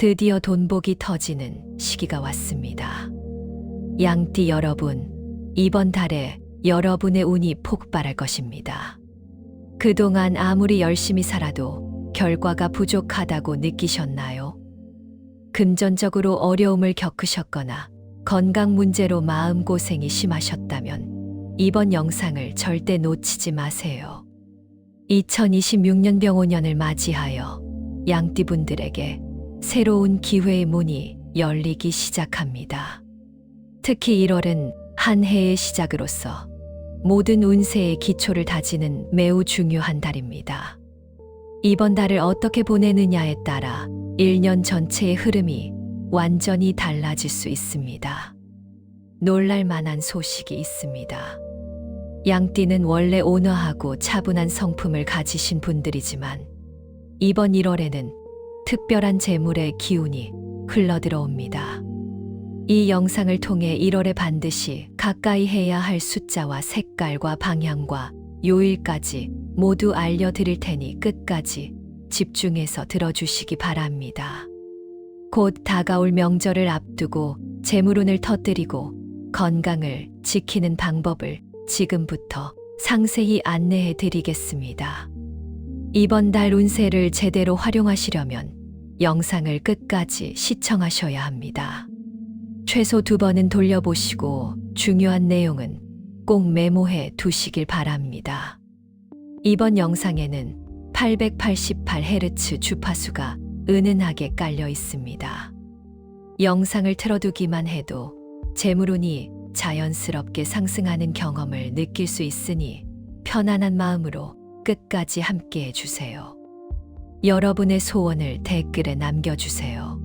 드디어 돈복이 터지는 시기가 왔습니다. 양띠 여러분, 이번 달에 여러분의 운이 폭발할 것입니다. 그동안 아무리 열심히 살아도 결과가 부족하다고 느끼셨나요? 금전적으로 어려움을 겪으셨거나 건강 문제로 마음고생이 심하셨다면 이번 영상을 절대 놓치지 마세요. 2026년 병오년을 맞이하여 양띠분들에게 새로운 기회의 문이 열리기 시작합니다. 특히 1월은 한 해의 시작으로서 모든 운세의 기초를 다지는 매우 중요한 달입니다. 이번 달을 어떻게 보내느냐에 따라 1년 전체의 흐름이 완전히 달라질 수 있습니다. 놀랄 만한 소식이 있습니다. 양띠는 원래 온화하고 차분한 성품을 가지신 분들이지만 이번 1월에는 특별한 재물의 기운이 흘러들어옵니다. 이 영상을 통해 1월에 반드시 가까이 해야 할 숫자와 색깔과 방향과 요일까지 모두 알려드릴 테니 끝까지 집중해서 들어주시기 바랍니다. 곧 다가올 명절을 앞두고 재물운을 터뜨리고 건강을 지키는 방법을 지금부터 상세히 안내해 드리겠습니다. 이번 달 운세를 제대로 활용하시려면 영상을 끝까지 시청하셔야 합니다. 최소 2번은 돌려보시고 중요한 내용은 꼭 메모해 두시길 바랍니다. 이번 영상에는 888Hz 주파수가 은은하게 깔려 있습니다. 영상을 틀어두기만 해도 재물운이 자연스럽게 상승하는 경험을 느낄 수 있으니 편안한 마음으로 끝까지 함께 해주세요. 여러분의 소원을 댓글에 남겨주세요.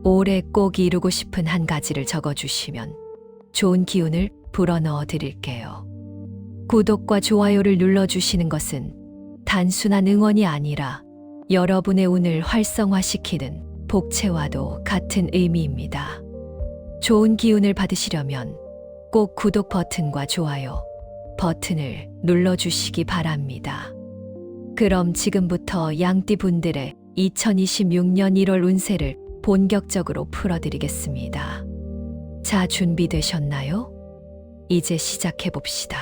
올해 꼭 이루고 싶은 한 가지를 적어주시면 좋은 기운을 불어넣어 드릴게요. 구독과 좋아요를 눌러주시는 것은 단순한 응원이 아니라 여러분의 운을 활성화시키는 복채와도 같은 의미입니다. 좋은 기운을 받으시려면 꼭 구독 버튼과 좋아요 버튼을 눌러주시기 바랍니다. 그럼 지금부터 양띠 분들의 2026년 1월 운세를 본격적으로 풀어드리겠습니다. 자, 준비되셨나요? 이제 시작해봅시다.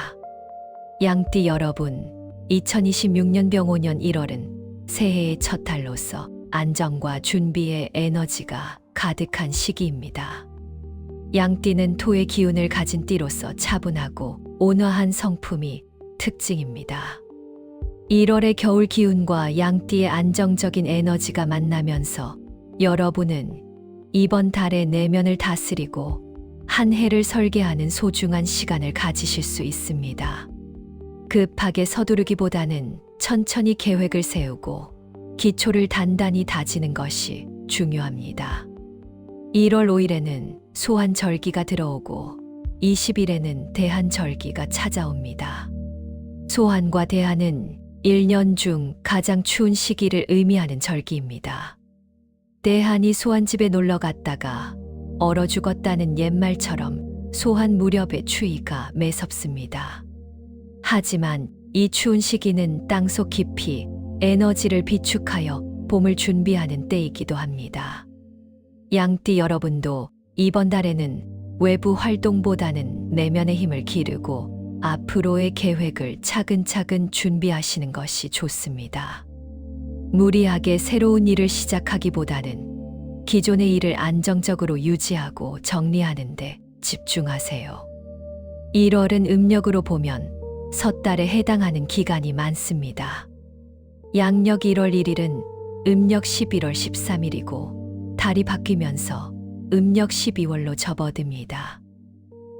양띠 여러분, 2026년 병오년 1월은 새해의 첫 달로서 안정과 준비의 에너지가 가득한 시기입니다. 양띠는 토의 기운을 가진 띠로서 차분하고 온화한 성품이 특징입니다. 1월의 겨울 기운과 양띠의 안정적인 에너지가 만나면서 여러분은 이번 달의 내면을 다스리고 한 해를 설계하는 소중한 시간을 가지실 수 있습니다. 급하게 서두르기보다는 천천히 계획을 세우고 기초를 단단히 다지는 것이 중요합니다. 1월 5일에는 소환절기가 들어오고 20일에는 대한절기가 찾아옵니다. 소환과 대한은 1년 중 가장 추운 시기를 의미하는 절기입니다. 대한이 소환집에 놀러 갔다가 얼어 죽었다는 옛말처럼 소환 무렵의 추위가 매섭습니다. 하지만 이 추운 시기는 땅속 깊이 에너지를 비축하여 봄을 준비하는 때이기도 합니다. 양띠 여러분도 이번 달에는 외부 활동보다는 내면의 힘을 기르고 앞으로의 계획을 차근차근 준비하시는 것이 좋습니다. 무리하게 새로운 일을 시작하기보다는 기존의 일을 안정적으로 유지하고 정리하는 데 집중하세요. 1월은 음력으로 보면 섣달에 해당하는 기간이 많습니다. 양력 1월 1일은 음력 11월 13일이고 달이 바뀌면서 음력 12월로 접어듭니다.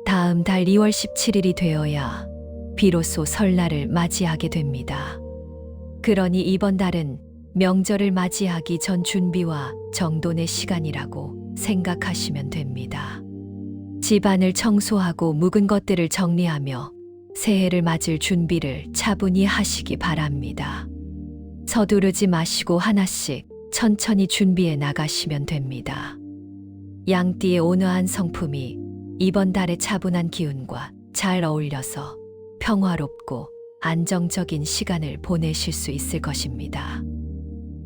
다음 달 2월 17일이 되어야 비로소 설날을 맞이하게 됩니다. 그러니 이번 달은 명절을 맞이하기 전 준비와 정돈의 시간이라고 생각하시면 됩니다. 집안을 청소하고 묵은 것들을 정리하며 새해를 맞을 준비를 차분히 하시기 바랍니다. 서두르지 마시고 하나씩 천천히 준비해 나가시면 됩니다. 양띠의 온화한 성품이 이번 달의 차분한 기운과 잘 어울려서 평화롭고 안정적인 시간을 보내실 수 있을 것입니다.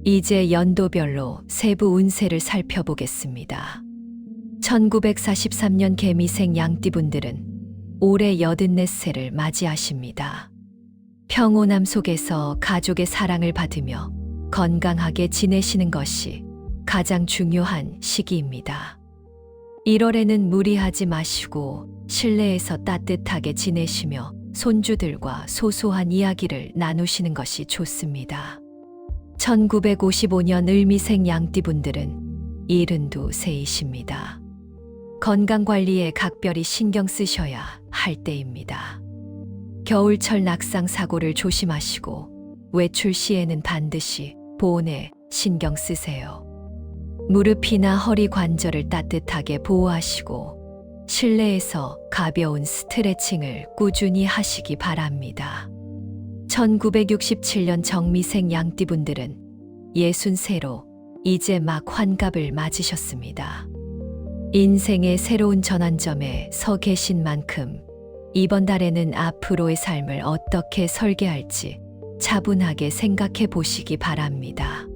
이제 연도별로 세부 운세를 살펴보겠습니다. 1943년 개미생 양띠분들은 올해 84세를 맞이하십니다. 평온함 속에서 가족의 사랑을 받으며 건강하게 지내시는 것이 가장 중요한 시기입니다. 1월에는 무리하지 마시고 실내에서 따뜻하게 지내시며 손주들과 소소한 이야기를 나누시는 것이 좋습니다. 1955년 을미생 양띠분들은 72세이십니다. 건강관리에 각별히 신경 쓰셔야 할 때입니다. 겨울철 낙상 사고를 조심하시고 외출 시에는 반드시 보온에 신경 쓰세요. 무릎이나 허리 관절을 따뜻하게 보호하시고 실내에서 가벼운 스트레칭을 꾸준히 하시기 바랍니다. 1967년 정미생 양띠분들은 63세로 이제 막 환갑을 맞으셨습니다. 인생의 새로운 전환점에 서 계신 만큼 이번 달에는 앞으로의 삶을 어떻게 설계할지 차분하게 생각해 보시기 바랍니다.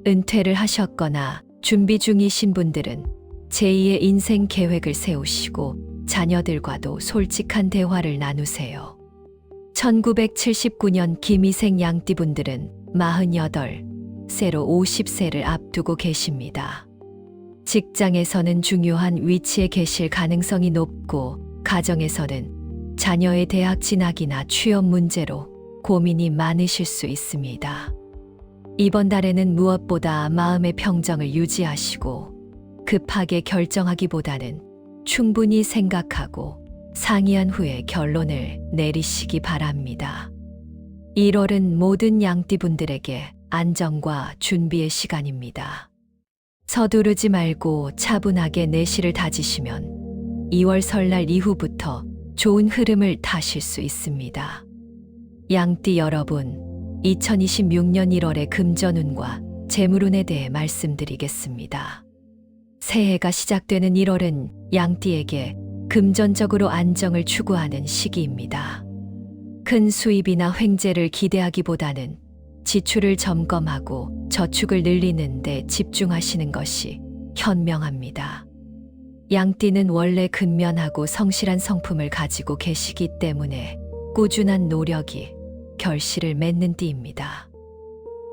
은퇴를 하셨거나 준비 중이신 분들은 제2의 인생 계획을 세우시고 자녀들과도 솔직한 대화를 나누세요. 1979년 김희생 양띠분들은 48세로 50세를 앞두고 계십니다. 직장에서는 중요한 위치에 계실 가능성이 높고 가정에서는 자녀의 대학 진학이나 취업 문제로 고민이 많으실 수 있습니다. 이번 달에는 무엇보다 마음의 평정을 유지하시고 급하게 결정하기보다는 충분히 생각하고 상의한 후에 결론을 내리시기 바랍니다. 1월은 모든 양띠분들에게 안정과 준비의 시간입니다. 서두르지 말고 차분하게 내실을 다지시면 2월 설날 이후부터 좋은 흐름을 타실 수 있습니다. 양띠 여러분, 2026년 1월의 금전운과 재물운에 대해 말씀드리겠습니다. 새해가 시작되는 1월은 양띠에게 금전적으로 안정을 추구하는 시기입니다. 큰 수입이나 횡재를 기대하기보다는 지출을 점검하고 저축을 늘리는 데 집중하시는 것이 현명합니다. 양띠는 원래 근면하고 성실한 성품을 가지고 계시기 때문에 꾸준한 노력이 결실을 맺는 띠입니다.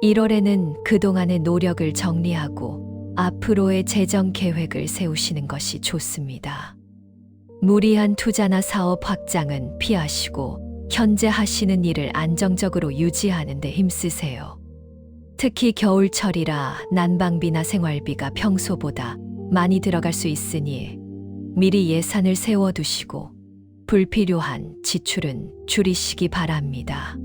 1월에는 그동안의 노력을 정리하고 앞으로의 재정 계획을 세우시는 것이 좋습니다. 무리한 투자나 사업 확장은 피하시고 현재 하시는 일을 안정적으로 유지하는 데 힘쓰세요. 특히 겨울철이라 난방비나 생활비가 평소보다 많이 들어갈 수 있으니 미리 예산을 세워두시고 불필요한 지출은 줄이시기 바랍니다.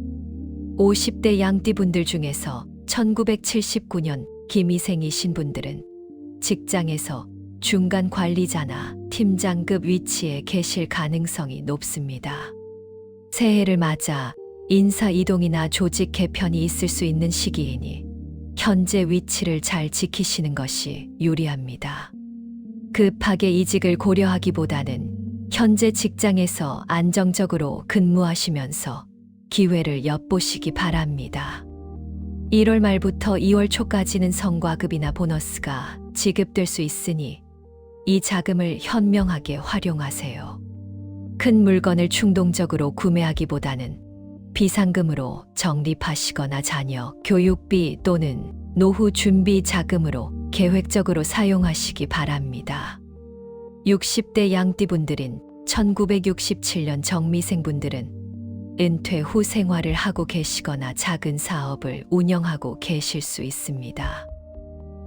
50대 양띠분들 중에서 1979년 김희생이신 분들은 직장에서 중간 관리자나 팀장급 위치에 계실 가능성이 높습니다. 새해를 맞아 인사 이동이나 조직 개편이 있을 수 있는 시기이니 현재 위치를 잘 지키시는 것이 유리합니다. 급하게 이직을 고려하기보다는 현재 직장에서 안정적으로 근무하시면서 기회를 엿보시기 바랍니다. 1월 말부터 2월 초까지는 성과급이나 보너스가 지급될 수 있으니 이 자금을 현명하게 활용하세요. 큰 물건을 충동적으로 구매하기보다는 비상금으로 적립하시거나 자녀 교육비 또는 노후 준비 자금으로 계획적으로 사용하시기 바랍니다. 60대 양띠분들인 1967년 정미생분들은 은퇴 후 생활을 하고 계시거나 작은 사업을 운영하고 계실 수 있습니다.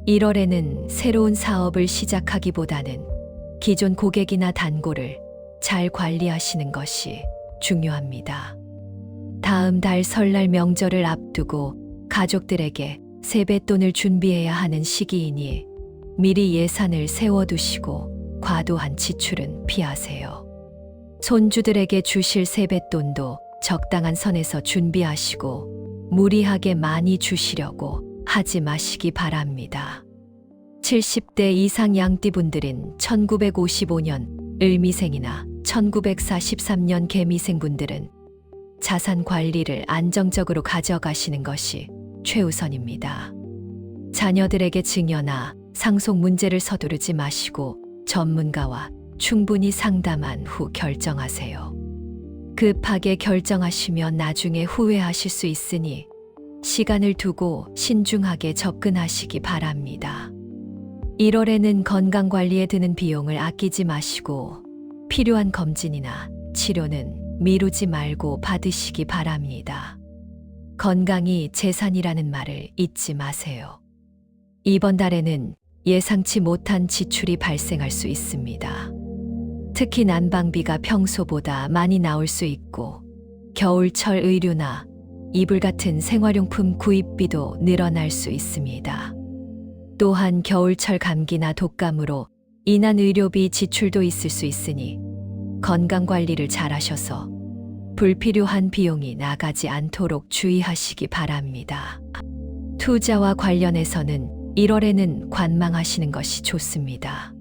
1월에는 새로운 사업을 시작하기보다는 기존 고객이나 단골을 잘 관리하시는 것이 중요합니다. 다음 달 설날 명절을 앞두고 가족들에게 세뱃돈을 준비해야 하는 시기이니 미리 예산을 세워두시고 과도한 지출은 피하세요. 손주들에게 주실 세뱃돈도 적당한 선에서 준비하시고 무리하게 많이 주시려고 하지 마시기 바랍니다. 70대 이상 양띠분들인 1955년 을미생이나 1943년 개미생분들은 자산 관리를 안정적으로 가져가시는 것이 최우선입니다. 자녀들에게 증여나 상속 문제를 서두르지 마시고 전문가와 충분히 상담한 후 결정하세요. 급하게 결정하시면 나중에 후회하실 수 있으니 시간을 두고 신중하게 접근하시기 바랍니다. 1월에는 건강관리에 드는 비용을 아끼지 마시고 필요한 검진이나 치료는 미루지 말고 받으시기 바랍니다. 건강이 재산이라는 말을 잊지 마세요. 이번 달에는 예상치 못한 지출이 발생할 수 있습니다. 특히 난방비가 평소보다 많이 나올 수 있고 겨울철 의류나 이불 같은 생활용품 구입비도 늘어날 수 있습니다. 또한 겨울철 감기나 독감으로 인한 의료비 지출도 있을 수 있으니 건강관리를 잘 하셔서 불필요한 비용이 나가지 않도록 주의하시기 바랍니다. 투자와 관련해서는 1월에는 관망하시는 것이 좋습니다.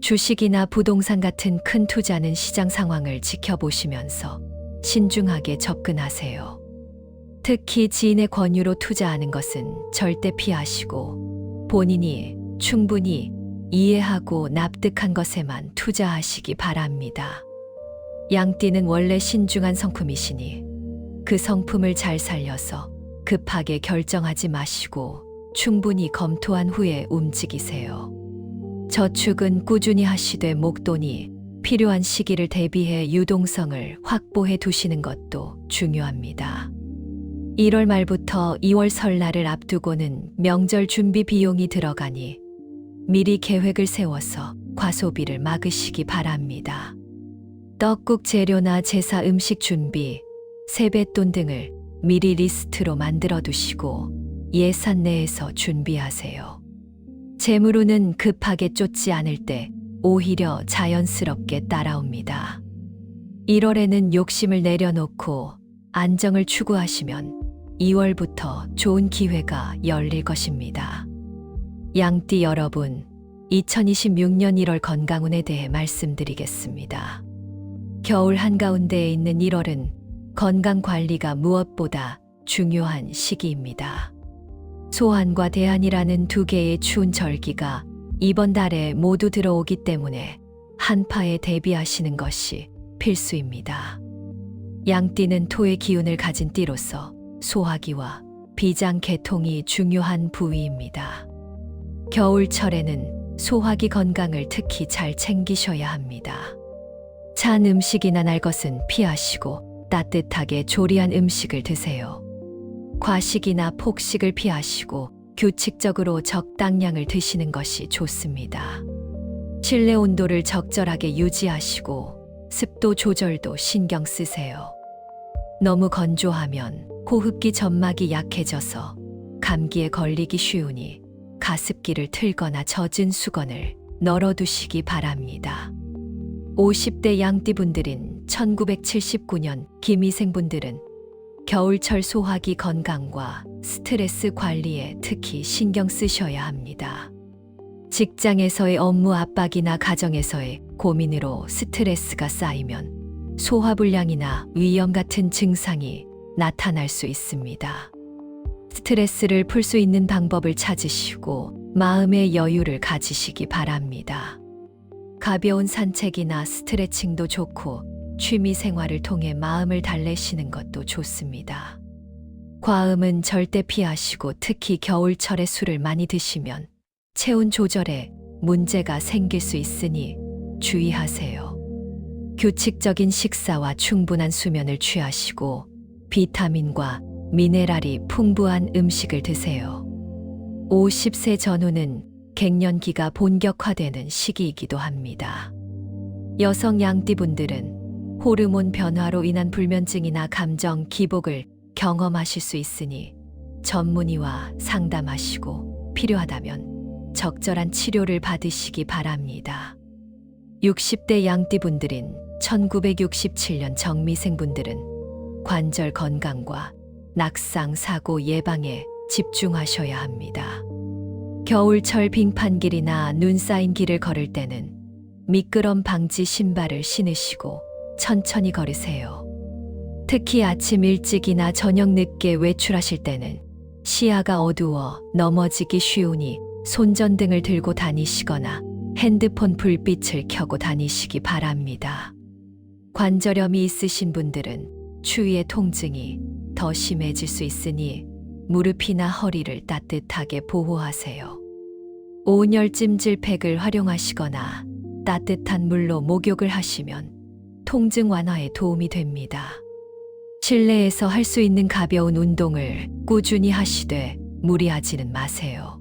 주식이나 부동산 같은 큰 투자는 시장 상황을 지켜보시면서 신중하게 접근하세요. 특히 지인의 권유로 투자하는 것은 절대 피하시고 본인이 충분히 이해하고 납득한 것에만 투자하시기 바랍니다. 양띠는 원래 신중한 성품이시니 그 성품을 잘 살려서 급하게 결정하지 마시고 충분히 검토한 후에 움직이세요. 저축은 꾸준히 하시되 목돈이 필요한 시기를 대비해 유동성을 확보해 두시는 것도 중요합니다. 1월 말부터 2월 설날을 앞두고는 명절 준비 비용이 들어가니 미리 계획을 세워서 과소비를 막으시기 바랍니다. 떡국 재료나 제사 음식 준비, 세뱃돈 등을 미리 리스트로 만들어 두시고 예산 내에서 준비하세요. 재물운은 급하게 쫓지 않을 때 오히려 자연스럽게 따라옵니다. 1월에는 욕심을 내려놓고 안정을 추구하시면 2월부터 좋은 기회가 열릴 것입니다. 양띠 여러분, 2026년 1월 건강운에 대해 말씀드리겠습니다. 겨울 한가운데에 있는 1월은 건강관리가 무엇보다 중요한 시기입니다. 소환과 대한이라는 두 개의 추운 절기가 이번 달에 모두 들어오기 때문에 한파에 대비하시는 것이 필수입니다. 양띠는 토의 기운을 가진 띠로서 소화기와 비장 계통이 중요한 부위입니다. 겨울철에는 소화기 건강을 특히 잘 챙기셔야 합니다. 찬 음식이나 날 것은 피하시고 따뜻하게 조리한 음식을 드세요. 과식이나 폭식을 피하시고 규칙적으로 적당량을 드시는 것이 좋습니다. 실내 온도를 적절하게 유지하시고 습도 조절도 신경 쓰세요. 너무 건조하면 호흡기 점막이 약해져서 감기에 걸리기 쉬우니 가습기를 틀거나 젖은 수건을 널어두시기 바랍니다. 50대 양띠분들인 1979년 김희생분들은 겨울철 소화기 건강과 스트레스 관리에 특히 신경 쓰셔야 합니다. 직장에서의 업무 압박이나 가정에서의 고민으로 스트레스가 쌓이면 소화불량이나 위염 같은 증상이 나타날 수 있습니다. 스트레스를 풀 수 있는 방법을 찾으시고 마음의 여유를 가지시기 바랍니다. 가벼운 산책이나 스트레칭도 좋고 취미 생활을 통해 마음을 달래시는 것도 좋습니다. 과음은 절대 피하시고 특히 겨울철에 술을 많이 드시면 체온 조절에 문제가 생길 수 있으니 주의하세요. 규칙적인 식사와 충분한 수면을 취하시고 비타민과 미네랄이 풍부한 음식을 드세요. 50세 전후는 갱년기가 본격화되는 시기이기도 합니다. 여성 양띠분들은 호르몬 변화로 인한 불면증이나 감정 기복을 경험하실 수 있으니 전문의와 상담하시고 필요하다면 적절한 치료를 받으시기 바랍니다. 60대 양띠분들인 1967년 정미생분들은 관절 건강과 낙상 사고 예방에 집중하셔야 합니다. 겨울철 빙판길이나 눈 쌓인 길을 걸을 때는 미끄럼 방지 신발을 신으시고 천천히 걸으세요. 특히 아침 일찍이나 저녁 늦게 외출하실 때는 시야가 어두워 넘어지기 쉬우니 손전등을 들고 다니시거나 핸드폰 불빛을 켜고 다니시기 바랍니다. 관절염이 있으신 분들은 추위의 통증이 더 심해질 수 있으니 무릎이나 허리를 따뜻하게 보호하세요. 온열 찜질팩을 활용하시거나 따뜻한 물로 목욕을 하시면 통증 완화에 도움이 됩니다. 실내에서 할 수 있는 가벼운 운동을 꾸준히 하시되 무리하지는 마세요.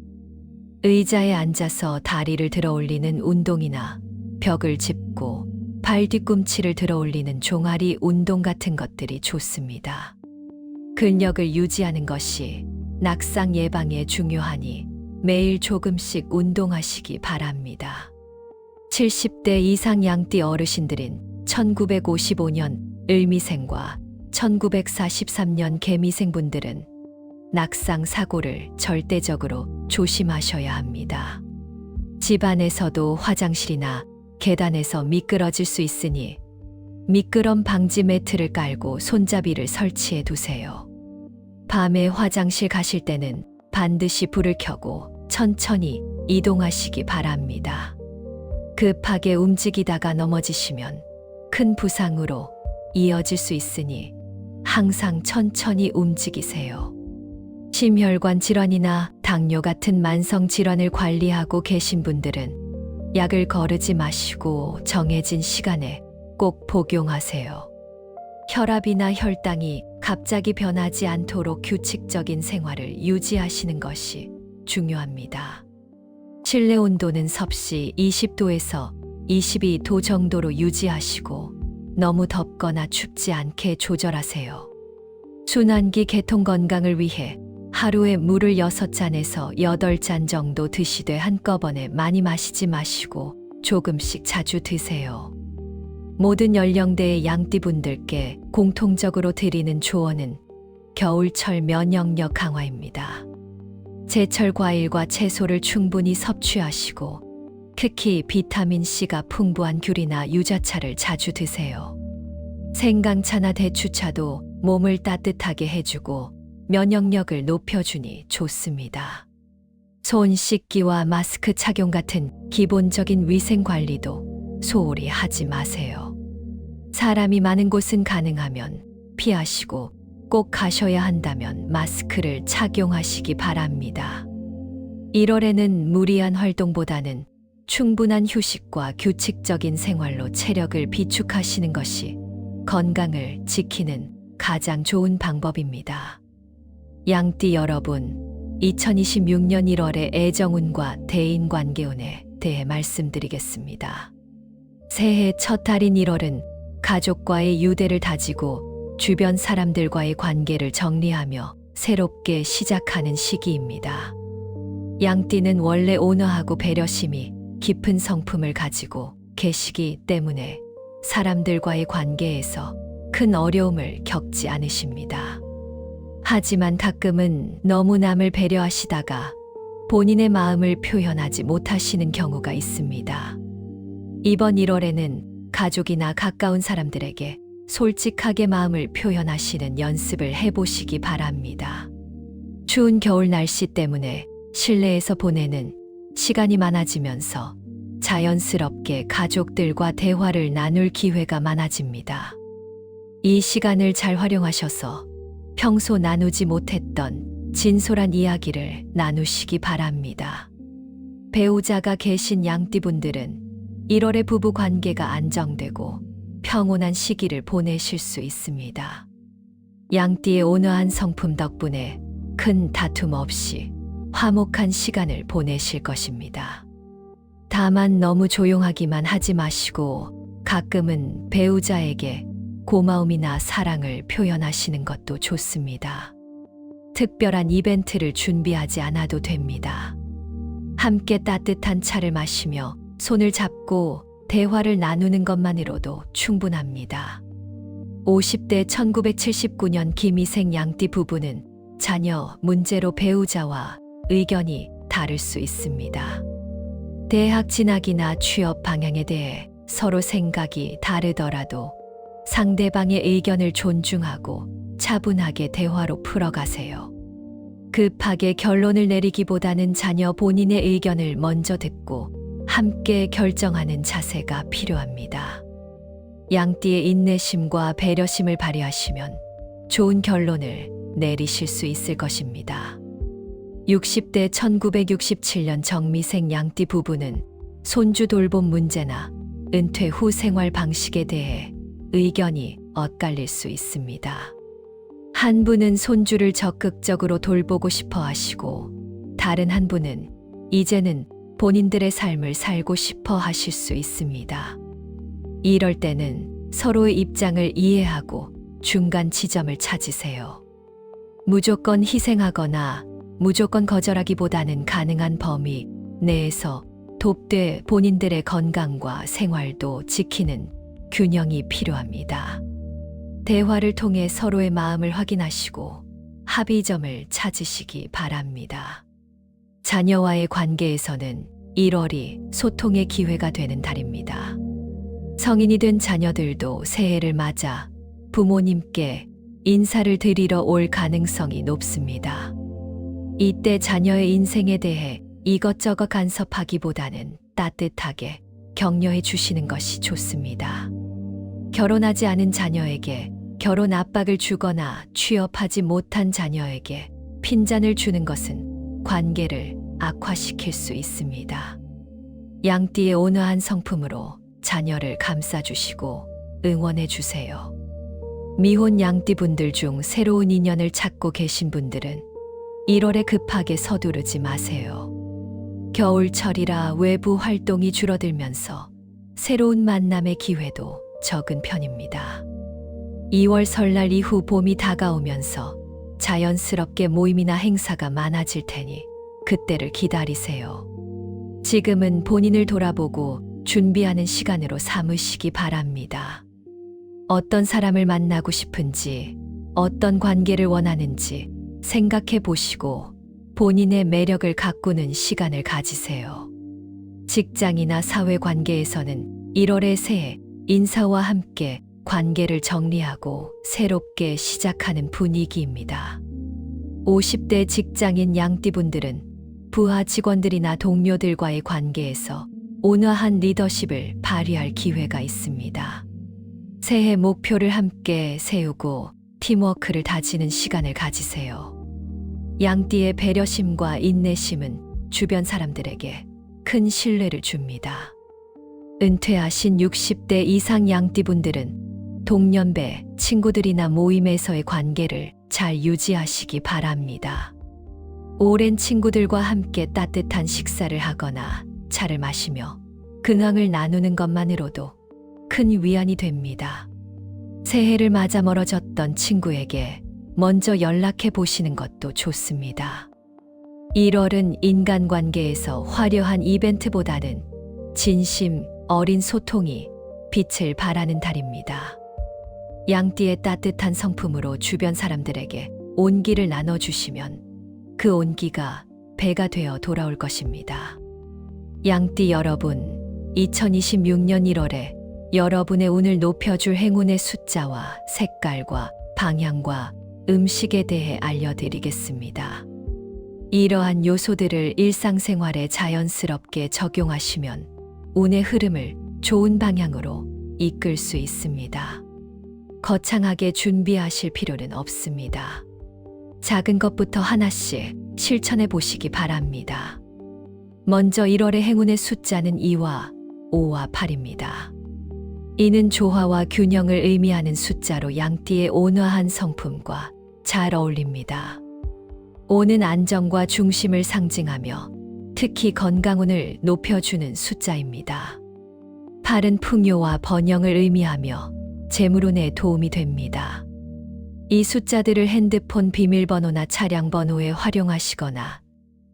의자에 앉아서 다리를 들어 올리는 운동이나 벽을 짚고 발 뒤꿈치를 들어 올리는 종아리 운동 같은 것들이 좋습니다. 근력을 유지하는 것이 낙상 예방에 중요하니 매일 조금씩 운동하시기 바랍니다. 70대 이상 양띠 어르신들인 1955년 을미생과 1943년 개미생 분들은 낙상 사고를 절대적으로 조심하셔야 합니다. 집안에서도 화장실이나 계단에서 미끄러질 수 있으니 미끄럼 방지 매트를 깔고 손잡이를 설치해 두세요. 밤에 화장실 가실 때는 반드시 불을 켜고 천천히 이동하시기 바랍니다. 급하게 움직이다가 넘어지시면 큰 부상으로 이어질 수 있으니 항상 천천히 움직이세요. 심혈관 질환이나 당뇨 같은 만성 질환을 관리하고 계신 분들은 약을 거르지 마시고 정해진 시간에 꼭 복용하세요. 혈압이나 혈당이 갑자기 변하지 않도록 규칙적인 생활을 유지하시는 것이 중요합니다. 실내 온도는 섭씨 20도에서 22도 정도로 유지하시고 너무 덥거나 춥지 않게 조절하세요. 순환기 개통 건강을 위해 하루에 물을 6잔에서 8잔 정도 드시되 한꺼번에 많이 마시지 마시고 조금씩 자주 드세요. 모든 연령대의 양띠분들께 공통적으로 드리는 조언은 겨울철 면역력 강화입니다. 제철 과일과 채소를 충분히 섭취하시고 특히 비타민C가 풍부한 귤이나 유자차를 자주 드세요. 생강차나 대추차도 몸을 따뜻하게 해주고 면역력을 높여주니 좋습니다. 손 씻기와 마스크 착용 같은 기본적인 위생 관리도 소홀히 하지 마세요. 사람이 많은 곳은 가능하면 피하시고 꼭 가셔야 한다면 마스크를 착용하시기 바랍니다. 1월에는 무리한 활동보다는 충분한 휴식과 규칙적인 생활로 체력을 비축하시는 것이 건강을 지키는 가장 좋은 방법입니다. 양띠 여러분, 2026년 1월의 애정운과 대인관계운에 대해 말씀드리겠습니다. 새해 첫 달인 1월은 가족과의 유대를 다지고 주변 사람들과의 관계를 정리하며 새롭게 시작하는 시기입니다. 양띠는 원래 온화하고 배려심이 깊은 성품을 가지고 계시기 때문에 사람들과의 관계에서 큰 어려움을 겪지 않으십니다. 하지만 가끔은 너무 남을 배려하시다가 본인의 마음을 표현하지 못하시는 경우가 있습니다. 이번 1월에는 가족이나 가까운 사람들에게 솔직하게 마음을 표현하시는 연습을 해보시기 바랍니다. 추운 겨울 날씨 때문에 실내에서 보내는 시간이 많아지면서 자연스럽게 가족들과 대화를 나눌 기회가 많아집니다. 이 시간을 잘 활용하셔서 평소 나누지 못했던 진솔한 이야기를 나누시기 바랍니다. 배우자가 계신 양띠분들은 1월에 부부 관계가 안정되고 평온한 시기를 보내실 수 있습니다. 양띠의 온화한 성품 덕분에 큰 다툼 없이 화목한 시간을 보내실 것입니다. 다만 너무 조용하기만 하지 마시고 가끔은 배우자에게 고마움이나 사랑을 표현하시는 것도 좋습니다. 특별한 이벤트를 준비하지 않아도 됩니다. 함께 따뜻한 차를 마시며 손을 잡고 대화를 나누는 것만으로도 충분합니다. 50대 1979년 김희생 양띠 부부는 자녀 문제로 배우자와 의견이 다를 수 있습니다. 대학 진학이나 취업 방향에 대해 서로 생각이 다르더라도 상대방의 의견을 존중하고 차분하게 대화로 풀어가세요. 급하게 결론을 내리기보다는 자녀 본인의 의견을 먼저 듣고 함께 결정하는 자세가 필요합니다. 양띠의 인내심과 배려심을 발휘하시면 좋은 결론을 내리실 수 있을 것입니다. 60대 1967년 정미생 양띠 부부는 손주 돌봄 문제나 은퇴 후 생활 방식에 대해 의견이 엇갈릴 수 있습니다. 한 분은 손주를 적극적으로 돌보고 싶어 하시고 다른 한 분은 이제는 본인들의 삶을 살고 싶어 하실 수 있습니다. 이럴 때는 서로의 입장을 이해하고 중간 지점을 찾으세요. 무조건 희생하거나 무조건 거절하기보다는 가능한 범위 내에서 돕되 본인들의 건강과 생활도 지키는 균형이 필요합니다. 대화를 통해 서로의 마음을 확인하시고 합의점을 찾으시기 바랍니다. 자녀와의 관계에서는 1월이 소통의 기회가 되는 달입니다. 성인이 된 자녀들도 새해를 맞아 부모님께 인사를 드리러 올 가능성이 높습니다. 이때 자녀의 인생에 대해 이것저것 간섭하기보다는 따뜻하게 격려해 주시는 것이 좋습니다. 결혼하지 않은 자녀에게 결혼 압박을 주거나 취업하지 못한 자녀에게 핀잔을 주는 것은 관계를 악화시킬 수 있습니다. 양띠의 온화한 성품으로 자녀를 감싸주시고 응원해 주세요. 미혼 양띠분들 중 새로운 인연을 찾고 계신 분들은 1월에 급하게 서두르지 마세요. 겨울철이라 외부 활동이 줄어들면서 새로운 만남의 기회도 적은 편입니다. 2월 설날 이후 봄이 다가오면서 자연스럽게 모임이나 행사가 많아질 테니 그때를 기다리세요. 지금은 본인을 돌아보고 준비하는 시간으로 삼으시기 바랍니다. 어떤 사람을 만나고 싶은지, 어떤 관계를 원하는지 생각해 보시고 본인의 매력을 가꾸는 시간을 가지세요. 직장이나 사회 관계에서는 1월의 새해 인사와 함께 관계를 정리하고 새롭게 시작하는 분위기입니다. 50대 직장인 양띠분들은 부하 직원들이나 동료들과의 관계에서 온화한 리더십을 발휘할 기회가 있습니다. 새해 목표를 함께 세우고 팀워크를 다지는 시간을 가지세요. 양띠의 배려심과 인내심은 주변 사람들에게 큰 신뢰를 줍니다. 은퇴하신 60대 이상 양띠분들은 동년배, 친구들이나 모임에서의 관계를 잘 유지하시기 바랍니다. 오랜 친구들과 함께 따뜻한 식사를 하거나 차를 마시며 근황을 나누는 것만으로도 큰 위안이 됩니다. 새해를 맞아 멀어졌던 친구에게 먼저 연락해 보시는 것도 좋습니다. 1월은 인간관계에서 화려한 이벤트보다는 진심, 어린 소통이 빛을 발하는 달입니다. 양띠의 따뜻한 성품으로 주변 사람들에게 온기를 나눠주시면 그 온기가 배가 되어 돌아올 것입니다. 양띠 여러분, 2026년 1월에 여러분의 운을 높여줄 행운의 숫자와 색깔과 방향과 음식에 대해 알려드리겠습니다. 이러한 요소들을 일상생활에 자연스럽게 적용하시면 운의 흐름을 좋은 방향으로 이끌 수 있습니다. 거창하게 준비하실 필요는 없습니다. 작은 것부터 하나씩 실천해 보시기 바랍니다. 먼저 1월의 행운의 숫자는 2와 5와 8입니다. 이는 조화와 균형을 의미하는 숫자로 양띠의 온화한 성품과 잘 어울립니다. 5는 안정과 중심을 상징하며 특히 건강운을 높여주는 숫자입니다. 8은 풍요와 번영을 의미하며 재물운에 도움이 됩니다. 이 숫자들을 핸드폰 비밀번호나 차량 번호에 활용하시거나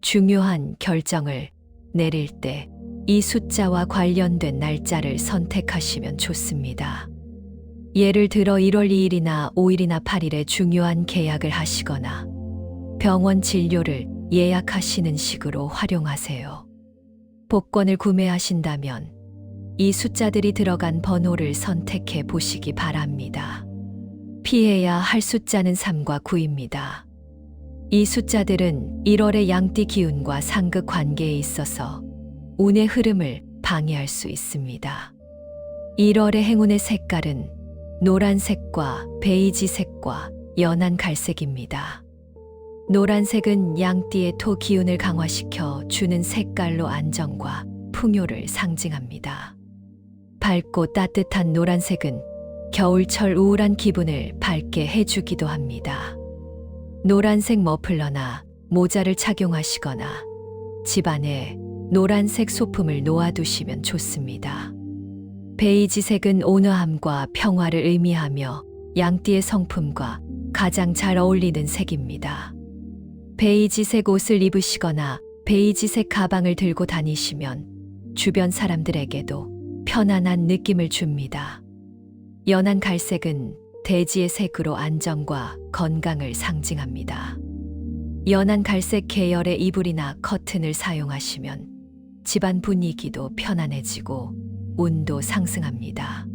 중요한 결정을 내릴 때 이 숫자와 관련된 날짜를 선택하시면 좋습니다. 예를 들어 1월 2일이나 5일이나 8일에 중요한 계약을 하시거나 병원 진료를 예약하시는 식으로 활용하세요. 복권을 구매하신다면 이 숫자들이 들어간 번호를 선택해 보시기 바랍니다. 피해야 할 숫자는 3과 9입니다. 이 숫자들은 1월의 양띠 기운과 상극 관계에 있어서 운의 흐름을 방해할 수 있습니다. 1월의 행운의 색깔은 노란색과 베이지색과 연한 갈색입니다. 노란색은 양띠의 토 기운을 강화시켜 주는 색깔로 안정과 풍요를 상징합니다. 밝고 따뜻한 노란색은 겨울철 우울한 기분을 밝게 해주기도 합니다. 노란색 머플러나 모자를 착용하시거나 집안에 노란색 소품을 놓아두시면 좋습니다. 베이지색은 온화함과 평화를 의미하며 양띠의 성품과 가장 잘 어울리는 색입니다. 베이지색 옷을 입으시거나 베이지색 가방을 들고 다니시면 주변 사람들에게도 편안한 느낌을 줍니다. 연한 갈색은 대지의 색으로 안정과 건강을 상징합니다. 연한 갈색 계열의 이불이나 커튼을 사용하시면 집안 분위기도 편안해지고 운도 상승합니다.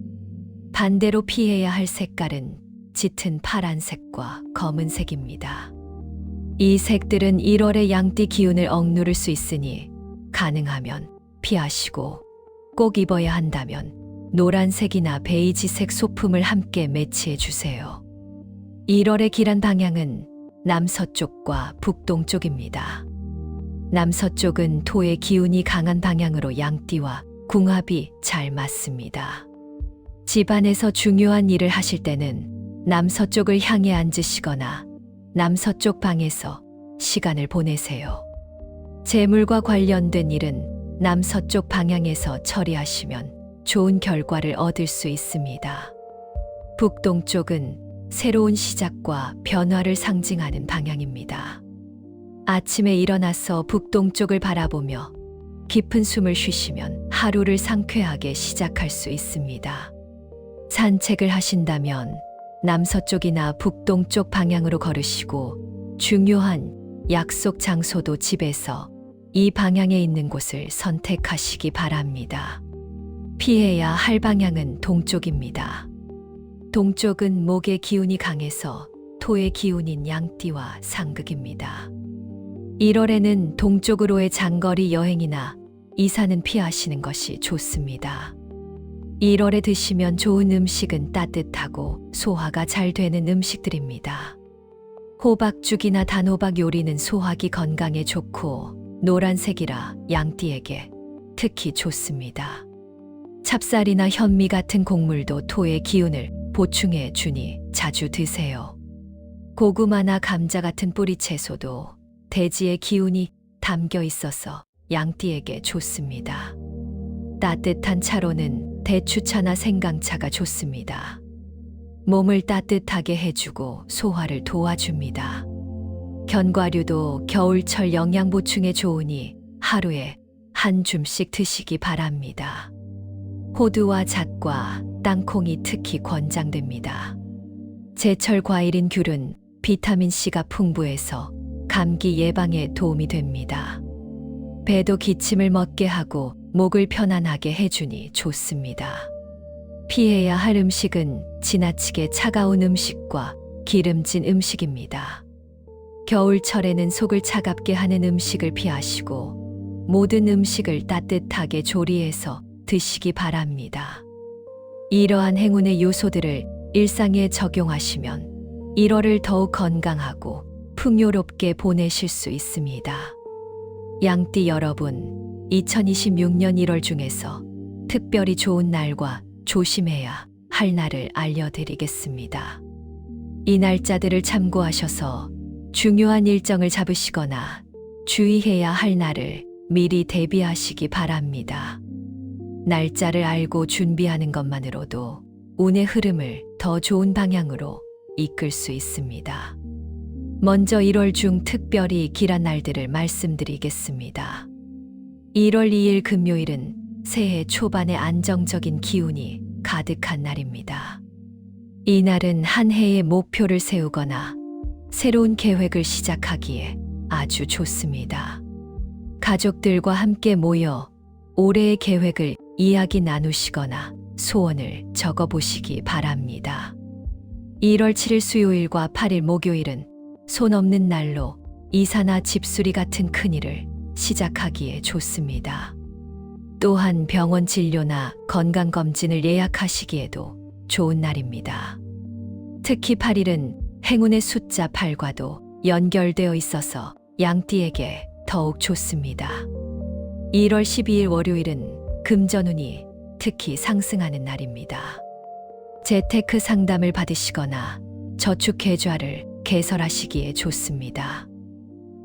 반대로 피해야 할 색깔은 짙은 파란색과 검은색입니다. 이 색들은 1월의 양띠 기운을 억누를 수 있으니 가능하면 피하시고 꼭 입어야 한다면 노란색이나 베이지색 소품을 함께 매치해 주세요. 1월의 길한 방향은 남서쪽과 북동쪽입니다. 남서쪽은 토의 기운이 강한 방향으로 양띠와 궁합이 잘 맞습니다. 집안에서 중요한 일을 하실 때는 남서쪽을 향해 앉으시거나 남서쪽 방에서 시간을 보내세요. 재물과 관련된 일은 남서쪽 방향에서 처리하시면 좋은 결과를 얻을 수 있습니다. 북동쪽은 새로운 시작과 변화를 상징하는 방향입니다. 아침에 일어나서 북동쪽을 바라보며 깊은 숨을 쉬시면 하루를 상쾌하게 시작할 수 있습니다. 산책을 하신다면 남서쪽이나 북동쪽 방향으로 걸으시고 중요한 약속 장소도 집에서 이 방향에 있는 곳을 선택하시기 바랍니다. 피해야 할 방향은 동쪽입니다. 동쪽은 목의 기운이 강해서 토의 기운인 양띠와 상극입니다. 1월에는 동쪽으로의 장거리 여행이나 이사는 피하시는 것이 좋습니다. 1월에 드시면 좋은 음식은 따뜻하고 소화가 잘 되는 음식들입니다. 호박죽이나 단호박 요리는 소화기 건강에 좋고 노란색이라 양띠에게 특히 좋습니다. 찹쌀이나 현미 같은 곡물도 토의 기운을 보충해 주니 자주 드세요. 고구마나 감자 같은 뿌리 채소도 대지의 기운이 담겨 있어서 양띠에게 좋습니다. 따뜻한 차로는 대추차나 생강차가 좋습니다. 몸을 따뜻하게 해주고 소화를 도와줍니다. 견과류도 겨울철 영양 보충에 좋으니 하루에 한 줌씩 드시기 바랍니다. 호두와 잣과 땅콩이 특히 권장됩니다. 제철 과일인 귤은 비타민C가 풍부해서 감기 예방에 도움이 됩니다. 배도 기침을 멎게 하고 목을 편안하게 해주니 좋습니다. 피해야 할 음식은 지나치게 차가운 음식과 기름진 음식입니다. 겨울철에는 속을 차갑게 하는 음식을 피하시고 모든 음식을 따뜻하게 조리해서 드시기 바랍니다. 이러한 행운의 요소들을 일상에 적용하시면 1월을 더욱 건강하고 풍요롭게 보내실 수 있습니다. 양띠 여러분, 2026년 1월 중에서 특별히 좋은 날과 조심해야 할 날을 알려드리겠습니다. 이 날짜들을 참고하셔서 중요한 일정을 잡으시거나 주의해야 할 날을 미리 대비하시기 바랍니다. 날짜를 알고 준비하는 것만으로도 운의 흐름을 더 좋은 방향으로 이끌 수 있습니다. 먼저 1월 중 특별히 길한 날들을 말씀드리겠습니다. 1월 2일 금요일은 새해 초반의 안정적인 기운이 가득한 날입니다. 이 날은 한 해의 목표를 세우거나 새로운 계획을 시작하기에 아주 좋습니다. 가족들과 함께 모여 올해의 계획을 이야기 나누시거나 소원을 적어보시기 바랍니다. 1월 7일 수요일과 8일 목요일은 손 없는 날로 이사나 집수리 같은 큰일을 시작하기에 좋습니다. 또한 병원 진료나 건강검진을 예약하시기에도 좋은 날입니다. 특히 8일은 행운의 숫자 8과도 연결되어 있어서 양띠에게 더욱 좋습니다. 1월 12일 월요일은 금전운이 특히 상승하는 날입니다. 재테크 상담을 받으시거나 저축 계좌를 개설하시기에 좋습니다.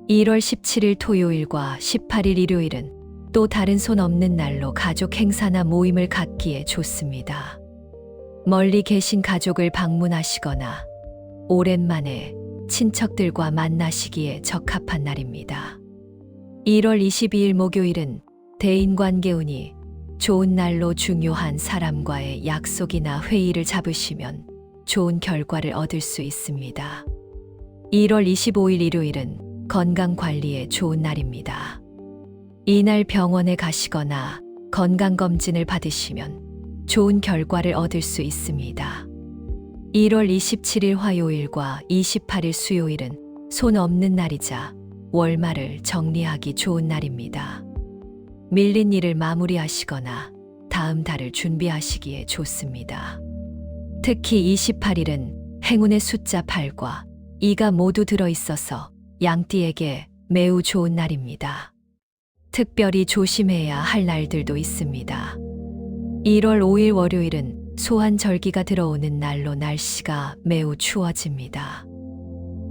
1월 17일 토요일과 18일 일요일은 또 다른 손 없는 날로 가족 행사나 모임을 갖기에 좋습니다. 멀리 계신 가족을 방문하시거나 오랜만에 친척들과 만나시기에 적합한 날입니다. 1월 22일 목요일은 대인관계운이 좋은 날로 중요한 사람과의 약속이나 회의를 잡으시면 좋은 결과를 얻을 수 있습니다. 1월 25일 일요일은 건강관리에 좋은 날입니다. 이날 병원에 가시거나 건강검진을 받으시면 좋은 결과를 얻을 수 있습니다. 1월 27일 화요일과 28일 수요일은 손 없는 날이자 월말을 정리하기 좋은 날입니다. 밀린 일을 마무리하시거나 다음 달을 준비하시기에 좋습니다. 특히 28일은 행운의 숫자 8과 2가 모두 들어있어서 양띠에게 매우 좋은 날입니다. 특별히 조심해야 할 날들도 있습니다. 1월 5일 월요일은 소환절기가 들어오는 날로 날씨가 매우 추워집니다.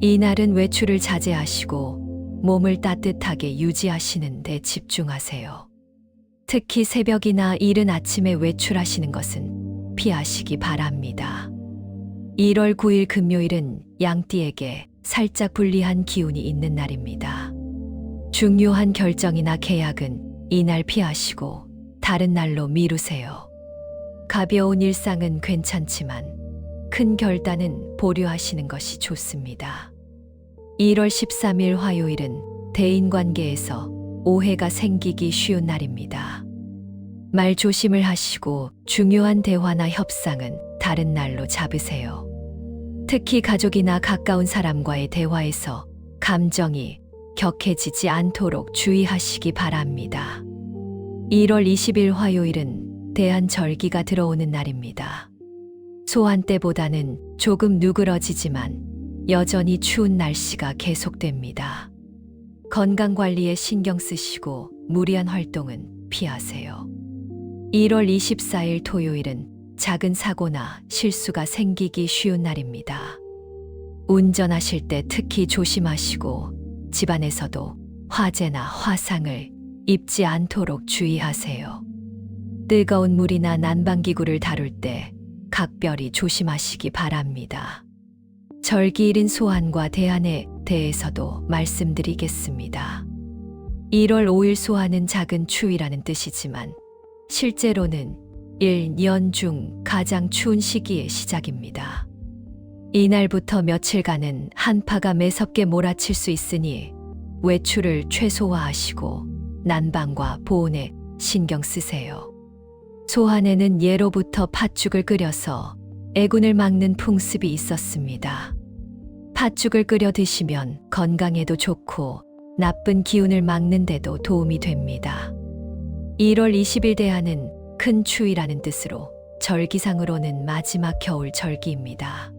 이 날은 외출을 자제하시고 몸을 따뜻하게 유지하시는 데 집중하세요. 특히 새벽이나 이른 아침에 외출하시는 것은 피하시기 바랍니다. 1월 9일 금요일은 양띠에게 살짝 불리한 기운이 있는 날입니다. 중요한 결정이나 계약은 이날 피하시고 다른 날로 미루세요. 가벼운 일상은 괜찮지만 큰 결단은 보류하시는 것이 좋습니다. 1월 13일 화요일은 대인관계에서 오해가 생기기 쉬운 날입니다. 말 조심을 하시고 중요한 대화나 협상은 다른 날로 잡으세요. 특히 가족이나 가까운 사람과의 대화에서 감정이 격해지지 않도록 주의하시기 바랍니다. 1월 20일 화요일은 대한절기가 들어오는 날입니다. 소환 때보다는 조금 누그러지지만 여전히 추운 날씨가 계속됩니다. 건강관리에 신경 쓰시고 무리한 활동은 피하세요. 1월 24일 토요일은 작은 사고나 실수가 생기기 쉬운 날입니다. 운전하실 때 특히 조심하시고 집안에서도 화재나 화상을 입지 않도록 주의하세요. 뜨거운 물이나 난방기구를 다룰 때 각별히 조심하시기 바랍니다. 절기일인 소환과 대한에 대해서도 말씀드리겠습니다. 1월 5일 소환은 작은 추위라는 뜻이지만 실제로는 1년 중 가장 추운 시기의 시작입니다. 이날부터 며칠간은 한파가 매섭게 몰아칠 수 있으니 외출을 최소화하시고 난방과 보온에 신경 쓰세요. 소환에는 예로부터 팥죽을 끓여서 애군을 막는 풍습이 있었습니다. 팥죽을 끓여 드시면 건강에도 좋고 나쁜 기운을 막는 데도 도움이 됩니다. 1월 20일 대한은 큰 추위라는 뜻으로 절기상으로는 마지막 겨울 절기입니다.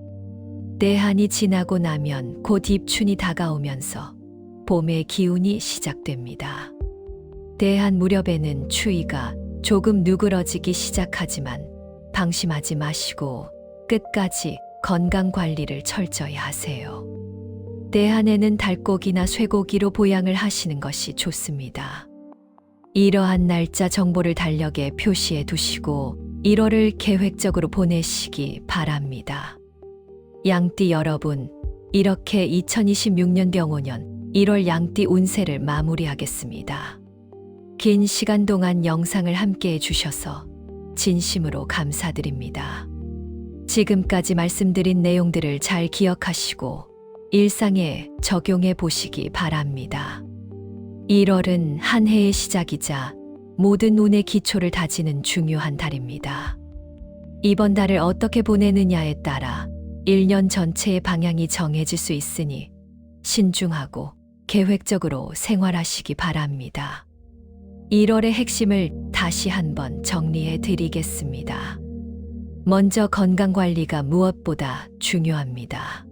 대한이 지나고 나면 곧 입춘이 다가오면서 봄의 기운이 시작됩니다. 대한 무렵에는 추위가 조금 누그러지기 시작하지만 방심하지 마시고 끝까지 건강 관리를 철저히 하세요. 대한에는 닭고기나 쇠고기로 보양을 하시는 것이 좋습니다. 이러한 날짜 정보를 달력에 표시해 두시고 1월을 계획적으로 보내시기 바랍니다. 양띠 여러분, 이렇게 2026년 병오년 1월 양띠 운세를 마무리하겠습니다. 긴 시간 동안 영상을 함께 해주셔서 진심으로 감사드립니다. 지금까지 말씀드린 내용들을 잘 기억하시고 일상에 적용해 보시기 바랍니다. 1월은 한 해의 시작이자 모든 운의 기초를 다지는 중요한 달입니다. 이번 달을 어떻게 보내느냐에 따라 1년 전체의 방향이 정해질 수 있으니 신중하고 계획적으로 생활하시기 바랍니다. 1월의 핵심을 다시 한번 정리해 드리겠습니다. 먼저 건강관리가 무엇보다 중요합니다.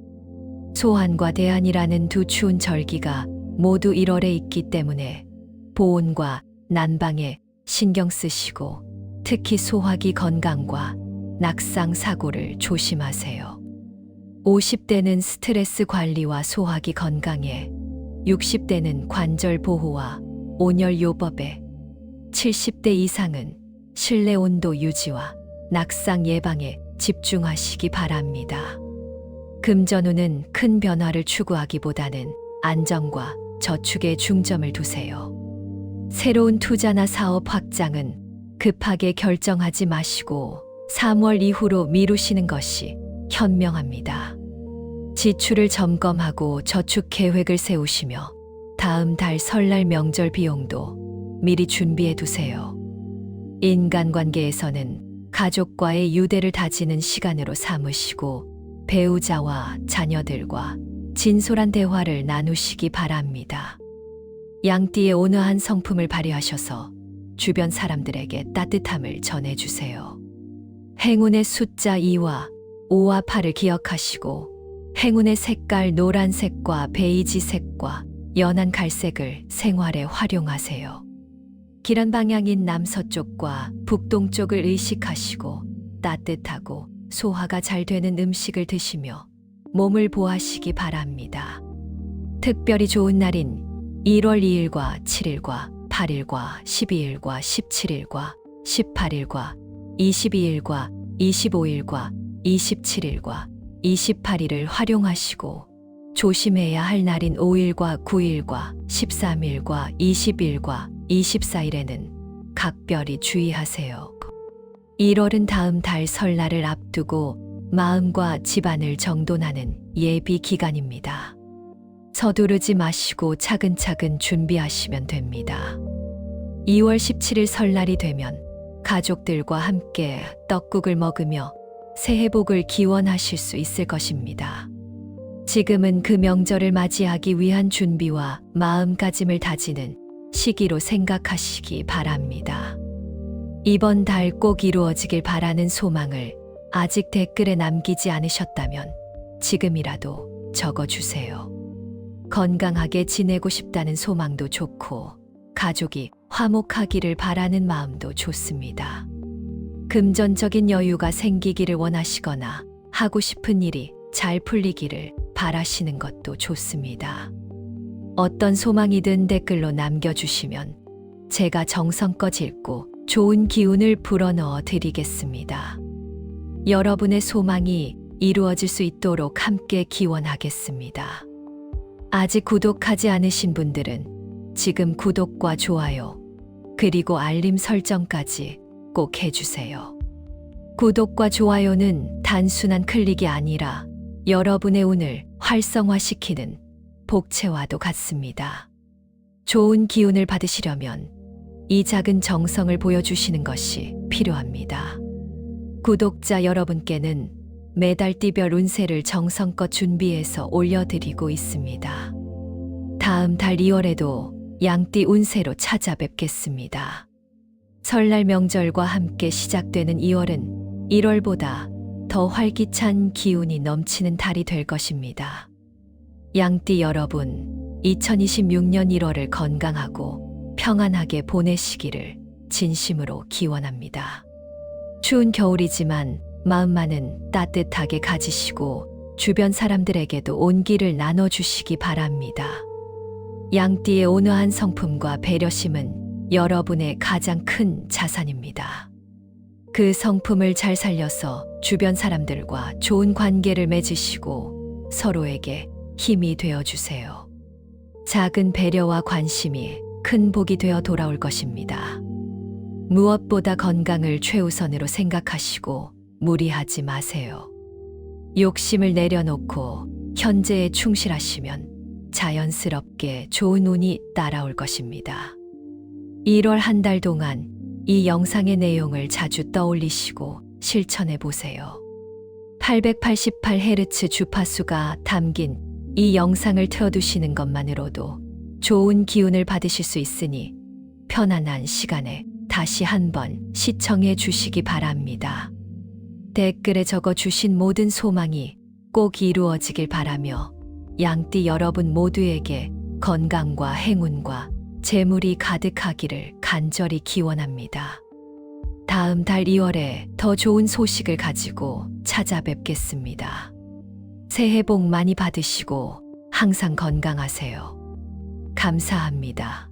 소환과 대한이라는 두 추운 절기가 모두 1월에 있기 때문에 보온과 난방에 신경 쓰시고 특히 소화기 건강과 낙상 사고를 조심하세요. 50대는 스트레스 관리와 소화기 건강에, 60대는 관절 보호와 온열 요법에, 70대 이상은 실내 온도 유지와 낙상 예방에 집중하시기 바랍니다. 금전운은 큰 변화를 추구하기보다는 안정과 저축에 중점을 두세요. 새로운 투자나 사업 확장은 급하게 결정하지 마시고 3월 이후로 미루시는 것이 현명합니다. 지출을 점검하고 저축 계획을 세우시며 다음 달 설날 명절 비용도 미리 준비해 두세요. 인간관계에서는 가족과의 유대를 다지는 시간으로 삼으시고 배우자와 자녀들과 진솔한 대화를 나누시기 바랍니다. 양띠의 온화한 성품을 발휘하셔서 주변 사람들에게 따뜻함을 전해주세요. 행운의 숫자 2와 5와 8을 기억하시고 행운의 색깔 노란색과 베이지색과 연한 갈색을 생활에 활용하세요. 길한 방향인 남서쪽과 북동쪽을 의식하시고 따뜻하고 소화가 잘 되는 음식을 드시며 몸을 보하시기 바랍니다. 특별히 좋은 날인 1월 2일과 7일과 8일과 12일과 17일과 18일과 22일과 25일과 27일과 28일을 활용하시고 조심해야 할 날인 5일과 9일과 13일과 20일과 24일에는 각별히 주의하세요. 1월은 다음 달 설날을 앞두고 마음과 집안을 정돈하는 예비 기간입니다. 서두르지 마시고 차근차근 준비하시면 됩니다. 2월 17일 설날이 되면 가족들과 함께 떡국을 먹으며 새해 복을 기원하실 수 있을 것입니다. 지금은 그 명절을 맞이하기 위한 준비와 마음가짐을 다지는 시기로 생각하시기 바랍니다. 이번 달 꼭 이루어지길 바라는 소망을 아직 댓글에 남기지 않으셨다면 지금이라도 적어주세요. 건강하게 지내고 싶다는 소망도 좋고 가족이 화목하기를 바라는 마음도 좋습니다. 금전적인 여유가 생기기를 원하시거나 하고 싶은 일이 잘 풀리기를 바라시는 것도 좋습니다. 어떤 소망이든 댓글로 남겨주시면 제가 정성껏 읽고 좋은 기운을 불어넣어 드리겠습니다. 여러분의 소망이 이루어질 수 있도록 함께 기원하겠습니다. 아직 구독하지 않으신 분들은 지금 구독과 좋아요, 그리고 알림 설정까지 꼭 해주세요. 구독과 좋아요는 단순한 클릭이 아니라 여러분의 운을 활성화시키는 복채와도 같습니다. 좋은 기운을 받으시려면 이 작은 정성을 보여주시는 것이 필요합니다. 구독자 여러분께는 매달 띠별 운세를 정성껏 준비해서 올려드리고 있습니다. 다음 달 2월에도 양띠 운세로 찾아뵙겠습니다. 설날 명절과 함께 시작되는 2월은 1월보다 더 활기찬 기운이 넘치는 달이 될 것입니다. 양띠 여러분, 2026년 1월을 건강하고 평안하게 보내시기를 진심으로 기원합니다. 추운 겨울이지만 마음만은 따뜻하게 가지시고 주변 사람들에게도 온기를 나눠주시기 바랍니다. 양띠의 온화한 성품과 배려심은 여러분의 가장 큰 자산입니다. 그 성품을 잘 살려서 주변 사람들과 좋은 관계를 맺으시고 서로에게 힘이 되어주세요. 작은 배려와 관심이 큰 복이 되어 돌아올 것입니다. 무엇보다 건강을 최우선으로 생각하시고 무리하지 마세요. 욕심을 내려놓고 현재에 충실하시면 자연스럽게 좋은 운이 따라올 것입니다. 1월 한 달 동안 이 영상의 내용을 자주 떠올리시고 실천해 보세요. 888Hz 주파수가 담긴 이 영상을 틀어두시는 것만으로도 좋은 기운을 받으실 수 있으니 편안한 시간에 다시 한번 시청해 주시기 바랍니다. 댓글에 적어 주신 모든 소망이 꼭 이루어지길 바라며 양띠 여러분 모두에게 건강과 행운과 재물이 가득하기를 간절히 기원합니다. 다음 달 2월에 더 좋은 소식을 가지고 찾아뵙겠습니다. 새해 복 많이 받으시고 항상 건강하세요. 감사합니다.